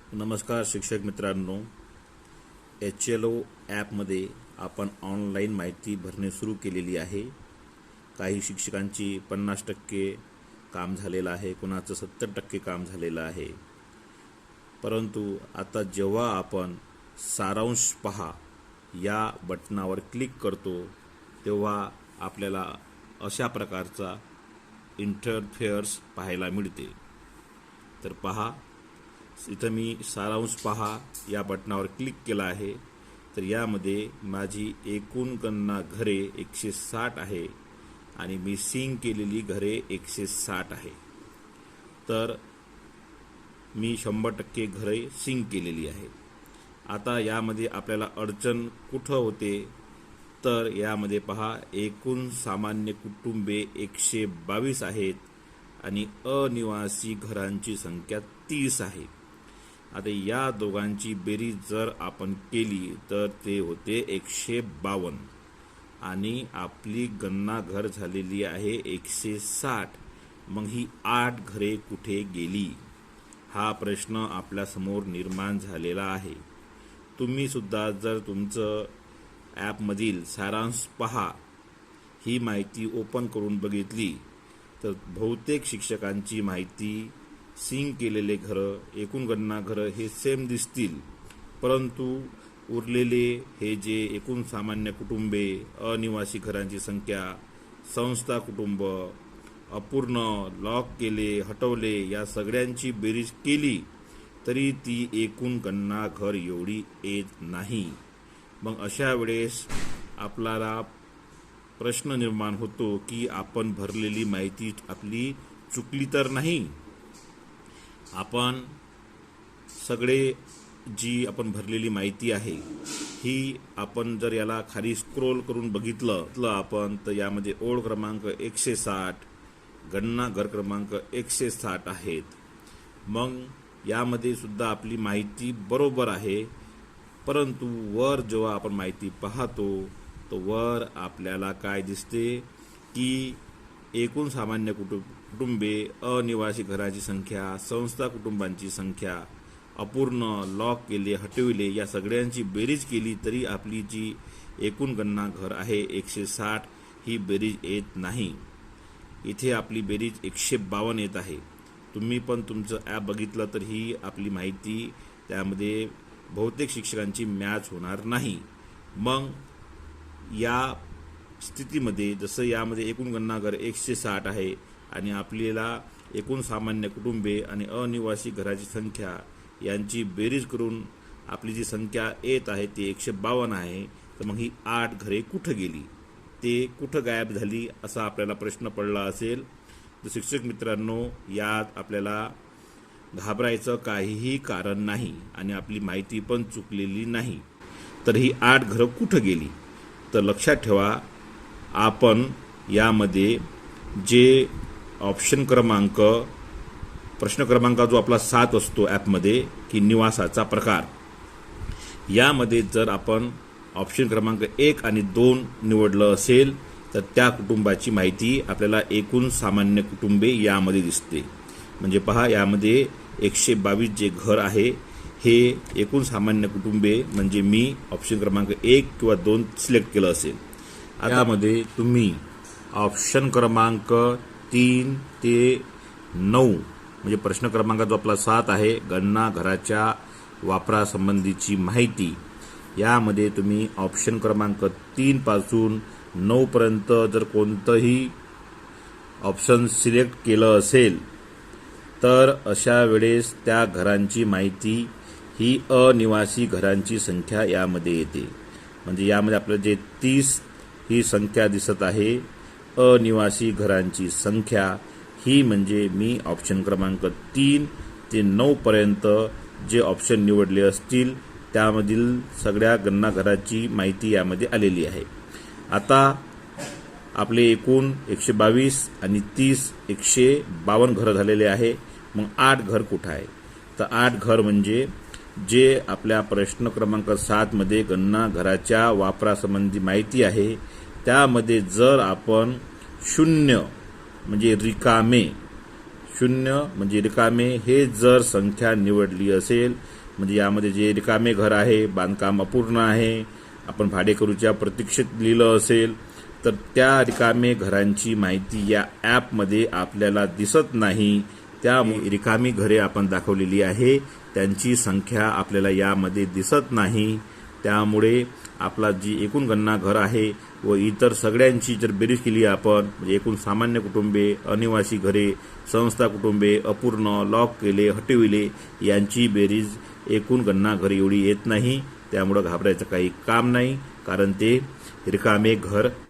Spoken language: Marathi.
नमस्कार शिक्षक मित्रांनो, HLO ॲपमध्ये आपण ऑनलाईन माहिती भरणे सुरू केलेली आहे. काही शिक्षकांची 50% काम झालेलं आहे, कोणाचं 70% काम झालेलं आहे. परंतु आता जेव्हा आपण सारांश पहा या बटनावर क्लिक करतो तेव्हा आपल्याला अशा प्रकारचा इंटरफेअर्स पाहायला मिळते. तर पहा, इथं मी सारांश पहा या बटनावर क्लिक केला आहे. तर यामध्ये माझी एकूण गणना घरे 160 आहे आणि मी सिंक केलेली घरे 160 आहे. तर मी 100% घरे सिंक केलेली आहे. आता यामध्ये आपल्याला अडचण कुठं होते, तर यामध्ये पहा, एकूण सामान्य कुटुंबे 122 आहेत आणि अनिवासी घरांची संख्या 30 आहे. आता या दोघांची बेरीज जर आपण केली तर ते होते 152 आणि आपली गणना घर झालेली आहे 160. मग ही 8 घरे कुठे गेली, हा प्रश्न आपल्यासमोर निर्माण झालेला आहे. तुम्ही सुद्धा जर तुमचं ॲपमधील सारांश पहा ही माहिती ओपन करून बघितली तर बहुतेक शिक्षकांची माहिती, सिंक केलेले घरं, एकूण गणना घरं हे सेम दिसतील. परंतु उरलेले हे जे एकूण सामान्य कुटुंबे, अनिवासी घरांची संख्या, संस्था कुटुंब, अपूर्ण, लॉक केले, हटवले या सगळ्यांची बेरीज केली तरी ती एकूण गणना घर एवढी येत नाही. मग अशा वेळेस आपल्याला प्रश्न निर्माण होतो की आपण भरलेली माहिती आपली चुकली तर नाही. आपण सगळे जी आपण भरलेली माहिती आहे ही आपण जर याला खाली स्क्रोल करून बघितलं आपण तर यामध्ये ओळ क्रमांक 160, गणना घर क्रमांक 160 आहेत. मग यामध्ये सुद्धा आपली माहिती बरोबर आहे. परंतु वर जेव्हा आपण माहिती पाहतो तर वर आपल्याला काय दिसते की एकूण सामान्य कुटुंबे, अनिवासी घराची संख्या, संस्था कुटुंबांची संख्या, अपूर्ण, लॉक केले, हटविले या सगळ्यांची बेरीज केली तरी आपली जी एकूण गणना घर आहे 160 ही बेरीज येत नाही. इथे आपली बेरीज 152 येत आहे. तुम्ही पण तुमचं ॲप बघितलं तर ही आपली माहिती त्यामध्ये बहुतेक शिक्षकांची मॅच होणार नाही. मग या स्थितीमध्ये जसं यामध्ये एकूण गणना घर 160 आहे आणि आपल्याला एकूण सामान्य कुटुंबे आणि अनिवासी घराची संख्या यांची बेरीज करून आपली जी संख्या येत आहे ती 152 आहे. तर मग ही 8 घरे कुठं गेली, ते कुठं गायब झाली असा आपल्याला प्रश्न पडला असेल. तर शिक्षक मित्रांनो, यात आपल्याला घाबरायचं काहीही कारण नाही आणि आपली माहिती पण चुकलेली नाही. तर ही 8 घरं कुठं गेली, तर लक्षात ठेवा, आपण यामध्ये जे ऑप्शन क्रमांक, प्रश्न क्रमांक जो आपला 7 असतो ॲपमध्ये की निवासाचा प्रकार, यामध्ये जर आपण ऑप्शन क्रमांक 1 आणि 2 निवडलं असेल तर त्या कुटुंबाची माहिती आपल्याला एकूण सामान्य कुटुंबे यामध्ये दिसते. म्हणजे पहा, यामध्ये 122 जे घर आहे हे एकूण सामान्य कुटुंबे म्हणजे मी ऑप्शन क्रमांक 1 किंवा 2 सिलेक्ट केलं असेल. यामध्ये तुम्ही ऑप्शन क्रमांक 3 ते 9 म्हणजे प्रश्न क्रमांक जो आपला 7 आहे, गणना घराच्या वापरासंबंधीची माहिती, यामध्ये तुम्ही ऑप्शन क्रमांक 3 पासून 9 पर्यंत जर कोणतंही ऑप्शन सिलेक्ट केलं असेल तर अशा वेळेस त्या घरांची माहिती ही अनिवासी घरांची संख्या यामध्ये येते. म्हणजे यामध्ये आपलं जे 30 ही संख्या दिसत आहे, अनिवासी घरांची संख्या ही म्हणजे मी ऑप्शन क्रमांक 3 ते 9 पर्यंत जे ऑप्शन निवडले असतील त्यामधील सगळ्या गणना घराची माहिती यामध्ये आलेली आहे. आता आपले एकूण 122 आणि 30 152 घरं झालेले आहे. मग 8 घर कुठं आहे, तर 8 घर म्हणजे जे आपल्या प्रश्न क्रमांक 7 मध्ये गणना घराच्या वापरासंबंधी माहिती आहे त्यामध्ये जर आपण 0 म्हणजे रिकामे 0 म्हणजे रिकामे हे जर संख्या निवडली असेल, म्हणजे यामध्ये जे रिकामे घर आहे, बांधकाम अपूर्ण आहे, आपण भाडेकरूच्या प्रतीक्षेत लिहिलं असेल, तर त्या रिकामे घरांची माहिती या ॲपमध्ये आपल्याला दिसत नाही. त्यामुळे रिकामी घरे आपण दाखवलेली आहे, त्यांची संख्या आपल्याला यामध्ये दिसत नाही. त्यामुळे आपला जी एकूण गणना घर आहे व इतर सगळ्यांची जर बेरीज केली आपण, म्हणजे एकूण सामान्य कुटुंबे, अनिवासी घरे, संस्था कुटुंबे, अपूर्ण, लॉक केले, हटविले यांची बेरीज एकूण गणना घर एवढी येत नाही. त्यामुळे घाबरायचं काही काम नाही, कारण ते रिकामे घर